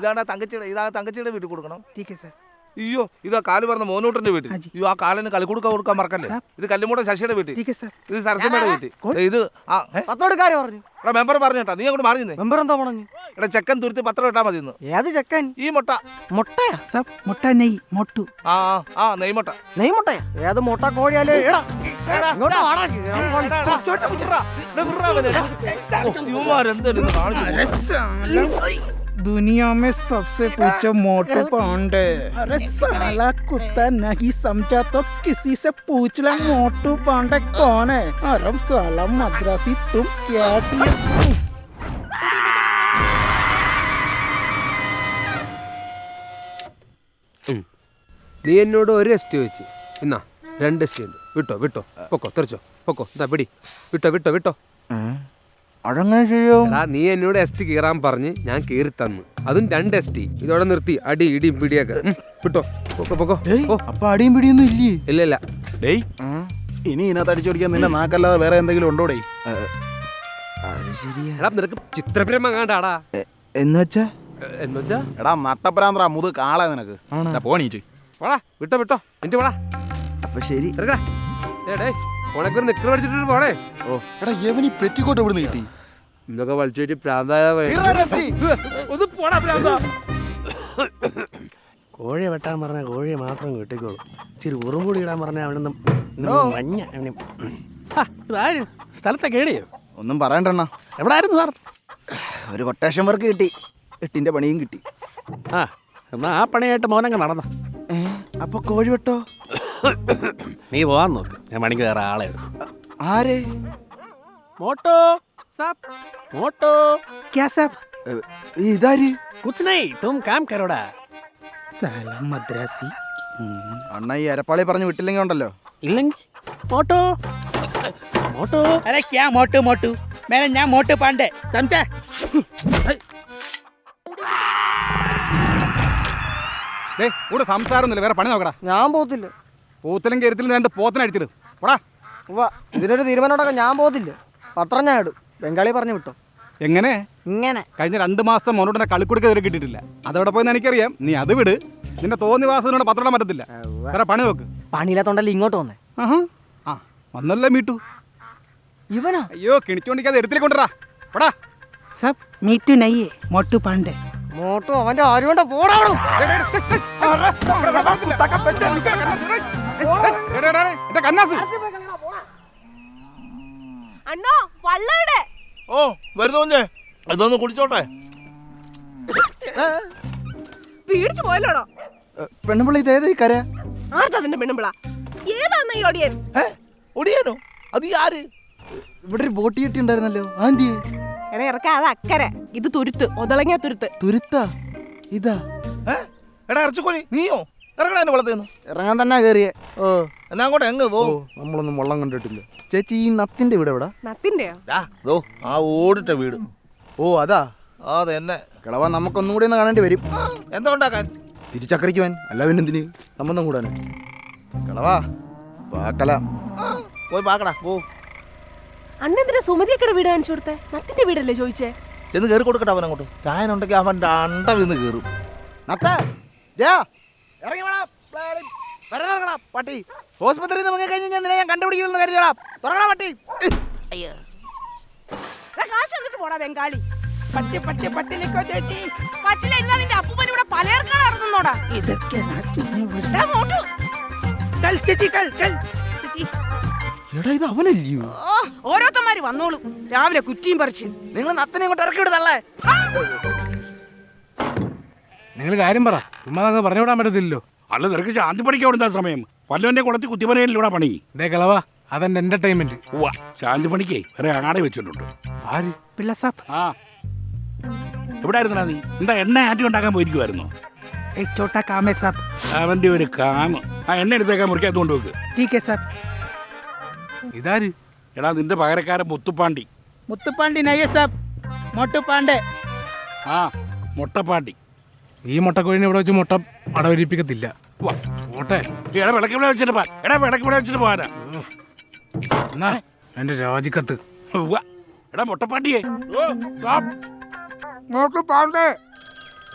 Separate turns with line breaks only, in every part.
ഇതാ തങ്കച്ചിയുടെ വീട്ടിൽ കൊടുക്കണം.
ठीक है सर.
അയ്യോ ഇതാ കാല് പറഞ്ഞ മോനൂട്ടന്റെ വീട്ടിൽ. അയ്യോ ആ കാലിന് കളിക്കൊടുക്ക കൊടുക്കാൻ മറക്കല്ലേ. ഇത് കല്ലുമൂട ശശിയുടെ വീട്ടിൽ.
ठीक है सर.
ഇത് സരസ്വതിയുടെ വീട്ടിൽ. ഇത്
പത്രക്കാര് പറഞ്ഞു.
എടാ മെമ്പർ പറഞ്ഞേട്ടാ, നീ അങ്ങോട്ട് മാറി നിന്നേ.
മെമ്പർ എന്താ പറഞ്ഞു?
എടാ ചെക്കൻ തുരുത്തി പത്രം ഇട്ടാ മതി.
ഏത് ചെക്കൻ?
ഈ മുട്ട.
മുട്ടയാ
सब मोटा नहीं मोटू.
ആ നെയ്മുട്ട.
നെയ്മുട്ടയാ? ഏത് മുട്ട കോഴിയാലേ?
दुनिया में सबसे पूछो मोटू पांडे. अरे साला कुत्ता नहीं समझा तो किसी से पूछ ले मोटू पांडे कौन है. अरे साला मद्रासी तुम क्या किए?
നീ എന്നോട് ഒരു ടെസ്റ്റ് ചോദിച്ചു, എന്നാ 2 ടെസ്റ്റ് ഉണ്ട്. വിട്ടോ പൊക്കോ, തെറിച്ചോ പൊക്കോ. എന്താ പിടി, വിട്ടോ.
അതെങ്ങനെ ചെയ്യും?
നീ എന്നോട് ടെസ്റ്റ് കീറാൻ പറഞ്ഞ് ഞാൻ കീറി തന്നു, അതും 2 ടെസ്റ്റ്. ഇതോടെ നിർത്തി അടി ഇടിയും പിടിയൊക്കെ. വിട്ടോ പൊക്കോ.
അപ്പൊ അടിയും പിടിയൊന്നും ഇല്ലേ?
ഇല്ല.
ഡേയ് ഇനി ഇതിനകത്ത് അടിച്ചോടിക്കാൻ നിന്റെ നാക്കല്ലാതെ വേറെ എന്തെങ്കിലും ഉണ്ടോടേ?
എടാ നിനക്ക് ചിത്രപ്രേമ കാണാടാ.
എന്നുവെച്ചാ
എടാ നട്ടപ്പരാന്ത്ര മുത് കാളാ നിനക്ക്. പോണീച്ച്
വാടാ, വിട്ടോ എനിക്ക് വാടാ.
അപ്പൊ ശരി.
ഓണക്കൊരു നിക്കർ പഠിച്ചിട്ട് പോണേ.
ഓ എടാ യവനി പെറ്റിക്കോട്ട് ഇവിടുന്ന് കിട്ടി.
ഇതൊക്കെ വലിച്ചിട്ട് പ്രാന്തായ ഒന്ന് പോടാ പ്രാന്ത.
കോഴിയെ വെട്ടാൻ പറഞ്ഞാൽ കോഴിയെ മാത്രം കിട്ടിക്കോളൂ. ഇച്ചിരി ഉറുമ്പൂടി ഇടാൻ പറഞ്ഞാൽ അവിടെ മഞ്ഞ. ഇതാരും സ്ഥലത്തെ കേടിയോ?
ഒന്നും പറയണ്ടെണ്ണ.
എവിടെ ആയിരുന്നു സാർ?
ഒരു കൊട്ടേഷൻ വർക്ക് കിട്ടി, 8ന്റെ പണിയും കിട്ടി.
എന്നാ ആ പണിയായിട്ട് മോനങ്ങ് നടന്ന.
അപ്പൊ കോഴി വെട്ടോ?
നീ പോവാൻ നോക്ക്, ഞാൻ പണിക്ക് വേറെ ആളെ എടുക്കും.
ആരെ?
മോട്ടോ സാബ്. മോട്ടോ
ക്യാ സാബ്? ഇതാര്?
കുച്ച് നഹീ, തും കാം കരോടാ.
സാല മദ്രാസി. അണ്ണ ഈ അരപ്പാളി പറഞ്ഞു വിട്ടില്ലെങ്കിൽ ഉണ്ടല്ലോ.
ഇല്ലെങ്കിൽ മോട്ടോ
अरे क्या मोटू मेरा नाम मोटू पांडे, समझा?
ഇവിടെ സംസാരമൊന്നുമില്ല, വേറെ പണി നോക്കടാ.
ഞാൻ പോകത്തില്ല.
പൂത്തിലും കരുത്തിലും 2 പോത്തിനെ അടിച്ചിട്ട് പോടാ.
ഇതിനൊരു തീരുമാനമൊക്കെ ഞാൻ പോകത്തില്ല. പത്രം ഞാൻ ഇടും. ബംഗാളി പറഞ്ഞു വിട്ടോ.
എങ്ങനെ?
ഇങ്ങനെ
കഴിഞ്ഞ 2 മാസത്തെ മോനോടെ കളിക്കൊടുക്ക ഇതുവരെ കിട്ടിയിട്ടില്ല. അതവിടെ പോയെന്ന് എനിക്കറിയാം. നീ അത് വിട്. നിന്റെ തോന്നിവാസത്തിനോട് പത്രം ഇടാൻ പറ്റത്തില്ല. വേറെ പണി നോക്ക്.
പണിയില്ലാത്തോണ്ടല്ലേ ഇങ്ങോട്ട് വന്നേ.
ആ വന്നല്ലേ മീട്ടു.
ഇവനാ?
അയ്യോ കിണിച്ചോണ്ടിക്കാതെ എടുത്തിട്ട് കൊണ്ടുവരാ. പോടാ.
सब मीटू नहीं है, मोटू पांडे.
മോട്ടോ അവന്റെ ആരുകൊണ്ട് പോടാണോ?
അണ്ണോ വള്ളയുടെ.
ഓ വരുന്നോഞ്ഞേ, ഇതൊന്ന് കുടിച്ചോട്ടെ.
പേടിച്ചു പോയല്ലോടോ.
പെണ്ണുപിള്ള ഇതേതായി കര?
ആർക്കാ അതിന്റെ പെണ്ണുമ്പിള? ഏതാണ് ഈ ഒടിയൻ?
ഒടിയാനോ? അത് ആര്?
ഇവിടെ ഒരു ബോട്ടി കിട്ടി ഉണ്ടായിരുന്നല്ലോ, ആന്റി.
എടാ ഇറക്കാ, അത് അക്കരെ. ഇത് തുരുത്ത്, ഒതളങ്ങിയ തുരുത്ത്.
തുരുത്താ ഇതാ?
എടാ ഇറച്ചിക്കോലി, നീയോ ഇറങ്ങണ എന്നെ വളർത്തുന്നു?
ഇറങ്ങാൻ തന്നെ കയറിയേ. ഓ
എന്നാ അങ്ങോട്ട് എങ്ങ് പോ.
നമ്മളൊന്നും വെള്ളം കണ്ടിട്ടില്ല. ചേച്ചി ഈ നത്തിന്റെ വീട് എവിടാ?
നത്തിന്റെയോ?
ആ ഓടിട്ട വീട്.
ഓ അതാ.
അതെന്നെ
കിളവ നമുക്കൊന്നും കൂടി ഒന്ന് കാണേണ്ടി വരും.
എന്താ ഉണ്ടാക്കാൻ?
തിരിച്ചക്കറിക്കുവാൻ, അല്ല പിന്നെന്തിന് സംബന്ധം കൂടാന്. കിളവാ പാക്കല
പോയി പാക്കടാ പോ.
അന്നെന്തിനാ സുമതിയക്കടെ വീട് കാണിച്ചു കൊടുത്തേ? നത്തിന്റെ വീടല്ലേ ചോദിച്ചേ?
ചെന്ന് കയറി കൊടുക്കട്ടെ അവൻ അങ്ങോട്ട്. ചായനുണ്ടെങ്കിൽ അവൻ അണ്ട വീന്ന് കയറും.
പട്ടി ഹോസ്പിറ്റലിൽ നിന്ന് കഴിഞ്ഞ് ഞാൻ കണ്ടുപിടിക്കുന്ന കരുതടാ. തുറക്കടാ പട്ടി.
കാശ് എന്നിട്ട് പോടാ ബംഗാളി. പറ്റില്ല, നിന്റെ അപ്പൂപ്പൻ ഇവിടെ പലചരക്കാണ് ഇറങ്ങുന്നോടാ.
എടാ ഇത് അവനല്ലയോ?
ഓരോരുത്തന്മാര് വന്നോളും രാവിലെ കുറ്റിയും പറിച്ച്.
നിങ്ങൾ നത്തനെ ഇങ്ങോട്ട് ഇറക്കി വിടുതല്ലേ?
നിങ്ങൾ കാര്യം പറ, ചുമ്മാ അങ്ങ് പറഞ്ഞു വിടാൻ പറ്റത്തില്ലല്ലോ.
അല്ല നിനക്ക് ശാന്തി പഠിക്കാൻ കൊടുത്താ സമയം. വല്ലവന്റെ കുളത്തിൽ കുത്തിപ്പറയിലൂടെ പണി.
ഇതേ കളവാ, അതെന്റെ എന്റർടൈൻമെന്റ്.
ശാന്തി പണിക്ക് വേറെ ആടെ വെച്ചിട്ടുണ്ട്.
ആര്?
പിള്ള സാബ്.
ആ എവിടെ ആയിരുന്നാ നീ? എന്താ എണ്ണ ആറ്റി ഉണ്ടാക്കാൻ പോയിരിക്കുമായിരുന്നു?
छोटा काम है साहब.
അവന്റെ ഒരു കാമ. ആ എണ്ണ എടുത്തേക്കാൻ മുറിക്കകത്ത് കൊണ്ടുവെക്ക്.
ठीक है साहब.
ഇതാര്?
എടാ നിന്റെ പകരക്കാരൻ മുത്തുപ്പാണ്ടി.
മുത്തുപ്പാണ്ടി നയ്യ സാബ്, മോട്ടു പാണ്ഡെ.
ആ മുട്ടപ്പാണ്ടി.
ഈ മുട്ടക്കോഴിനെ ഇവിടെ വെച്ച് മുട്ട അടവരിപ്പിക്കത്തില്ല. പോട്ടെ.
എടാ വിളക്ക് ഇവിടെ വെച്ചിട്ട് പോ. എടാ വിളക്ക് ഇവിടെ വെച്ചിട്ട് പോരാ.
എന്നാ എന്റെ രാജിക്കത്ത്.
എടാ മുട്ടപ്പാണ്ടിയെ.
मोटू पांडे.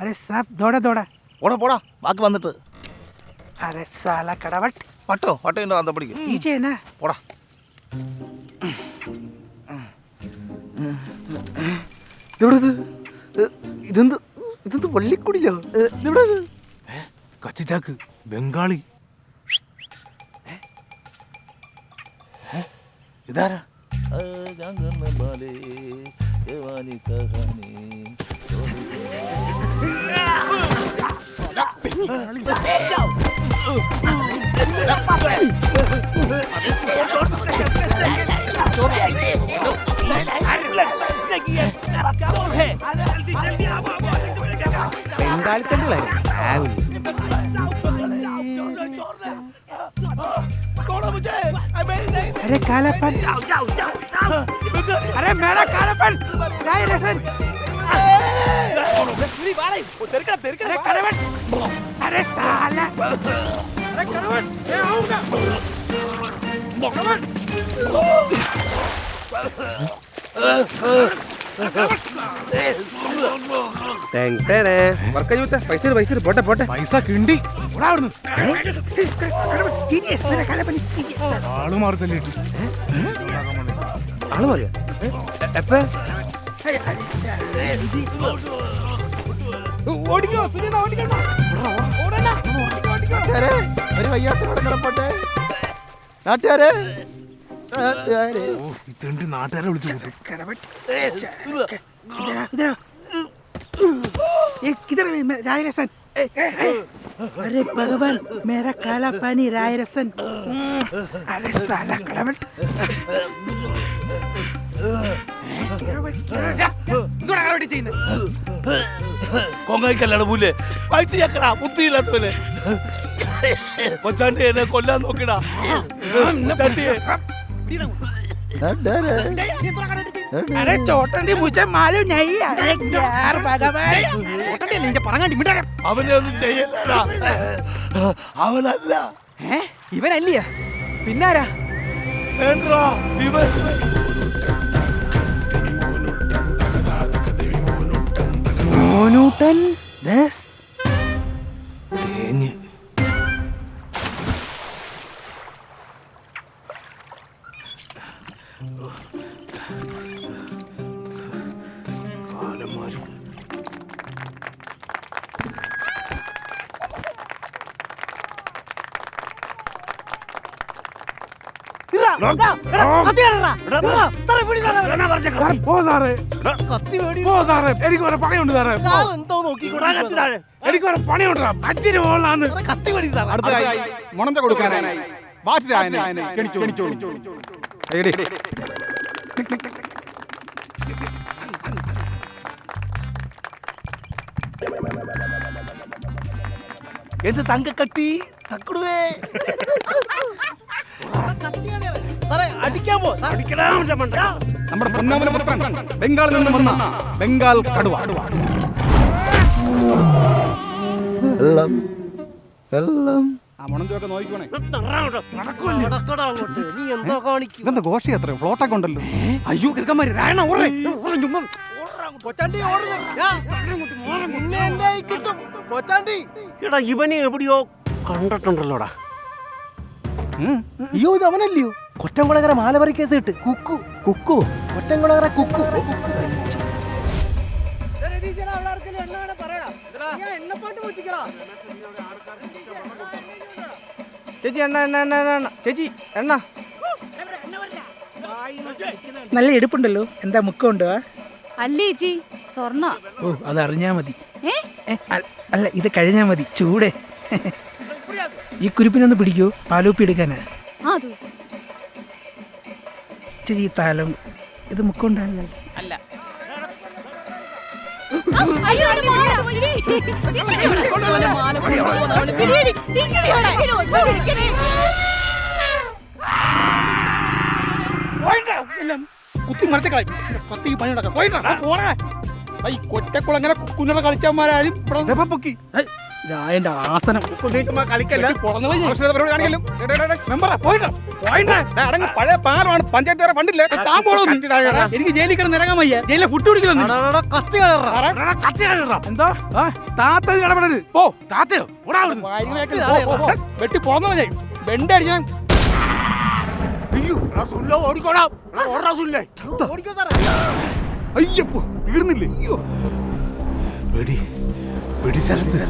अरे साहब दौड़ा दौड़ा
പോടാ പോടാ ബാക്കി വന്നിട്ട്.
अरे साला कड़वट
പട്ടോ പട്ടേൻ്റെ അന്ത പിടിക്കും.
नीचे है ना
പോടാ.
ഇതെന്ത് വള്ളിക്കുടിലോ ഇതെവിടെ
കച്ചിച്ചാക്ക് ബംഗാളി.
ഇതാരാ?
अरे कालापन अरे मेरा कालापन राय रसन अरे कड़वट अरे साला अरे कड़वट मैं आऊंगा
പൈസ പൈസ പോട്ടെ പോട്ടെ.
പൈസ കിണ്ടി
कीजिए मेरा कालापन कीजिए
ആള് മാറി തല്ലിട്ട്.
ആള് പറയാ എപ്പ
ഓടിക്കോ സുനിത ഓടിക്കണ്ട ഓടണ്ട
ഒരു വയ്യാത്ത കിടക്കണപ്പോട്ടെ നാട്ടുകാരെ നാട്ടുകാരെ
ഓ ഈ തെണ്ടി നാട്ടുകാരെ വിളിച്ചു കൂട്ടി.
कड़वट इधर ये किधर है राय रसन अरे भगवान मेरा काला पानी राय रसन अरे साला कड़वट
കൊങ്ങയ്ക്കല്ലാണ് പൂലേ വയറ്റ് ചക്കടാ ബുദ്ധിയില്ലാത്തവനെ. കൊച്ചാണ്ടി എന്നെ കൊല്ലാൻ നോക്കിടാ.
अरे चोटंडी मुझे मालूम नहीं अरे यार भगवान चोटंडी നിന്റെ പറങ്ങാണ്ടി മിണ്ടടാ
അവനെ ഒന്നും ചെയ്യല്ലടാ. അവനല്ല
ഇവനല്ലേ പിന്നാരാ
വേണ്ടാ ഇവൻ.
മോനൂട്ടൻ ദസ്
തേഞ്ഞ് എനിക്ക് ഒരു പണിയുണ്ട് സാറേ. എനിക്ക് ഒരു പണിയുണ്ട്. അച്ഛന് പോകാന്ന്
അടുത്തതായി മുണന്ത കൊടുക്കാനായി വാറ്റിരായനെ ക്ഷണിച്ചോളൂ. എടി.
എന്ത് തങ്കക്കട്ടി തക്കുടുവേ അടിക്കാൻ പോ.
നമ്മുടെ പൊന്നാമന പുത്രൻ ബംഗാളിൽ നിന്ന് വന്ന ബംഗാൾ കടുവ. ആ മുണന്തൊക്കെ നോക്കിക്കോണേ.
നീ എന്തോ കാണിക്കും
ഇതെന്താ ഘോഷി അത്ര ഫ്ലോട്ടൊക്കെ ഉണ്ടല്ലോ.
അയ്യോ കിടക്കന്മാര് രായണ ഓർമ്മ
കൊച്ചാണ്ടി നിന്നെ കിട്ടും കൊച്ചാണ്ടി
എടാ ഇവനെ എവിടെയോ കണ്ടിട്ടുണ്ടല്ലോടാ.
അയ്യോ ഇത് അവനല്ലയോ കൊറ്റംകുളങ്ങര മാലവറി കേസ് കിട്ട് കുക്കു കുക്കു കൊറ്റംകുളങ്ങര കുക്കു ചേച്ചി എണ്ണ എണ്ണ എണ്ണ എണ്ണ ചേച്ചി എണ്ണ
നല്ല എടുപ്പുണ്ടല്ലോ എന്താ മുക്കമുണ്ടോ
അല്ലേ ചേച്ചി സ്വർണ്ണ
ഓ അത് അറിഞ്ഞാ മതി അല്ല ഇത് കഴിഞ്ഞാ മതി ചൂടെ ഈ കുരിപ്പിനൊന്ന് പിടിക്കൂ പാലൂപ്പി എടുക്കാനാ ചേച്ചി ഈ താലം ഇത് മുക്കുണ്ടല്ലോ
അല്ല
കുത്തി മരത്തെ കളി കത്തി പണി നടക്കാം കൊറ്റക്കുളങ്ങനെ കുഞ്ഞുങ്ങളെ കളിച്ചവന്മാരും രായന്റെ ആസനം കളിക്കല്ല
ആവശ്യമില്ലാത്ത പരിപാടി കാണിക്കലും.
മെമ്പറാ പോയിട്ടോ പോയിട്ടേ
ഡാ, അടങ്ങ്, പഴയ പാലമാണ് പഞ്ചായത്ത് ഫണ്ടില്ലേ.
താൻ പോളോ എനിക്ക് ജയിലിൽ കിടന്ന് ഇറങ്ങാൻ വയ്യ ജയിലിലെ ഫുഡ് കുടിക്കലോ
കത്തി കളറാ
കത്തി കളയണം.
എന്തോ താത്ത ഇടപെടരുത് പോ
താത്തയോ ഓടാ അവിടുന്ന്.
വെട്ടി പോന്നോ ഞാൻ ബെണ്ട് അടിച്ചാൽ
ഓടിക്കോടാ ഓടാ സുല്ലേ.
അയ്യപ്പോ തീർന്നില്ലേ? അയ്യോ
വെടി സ്ഥലത്ത്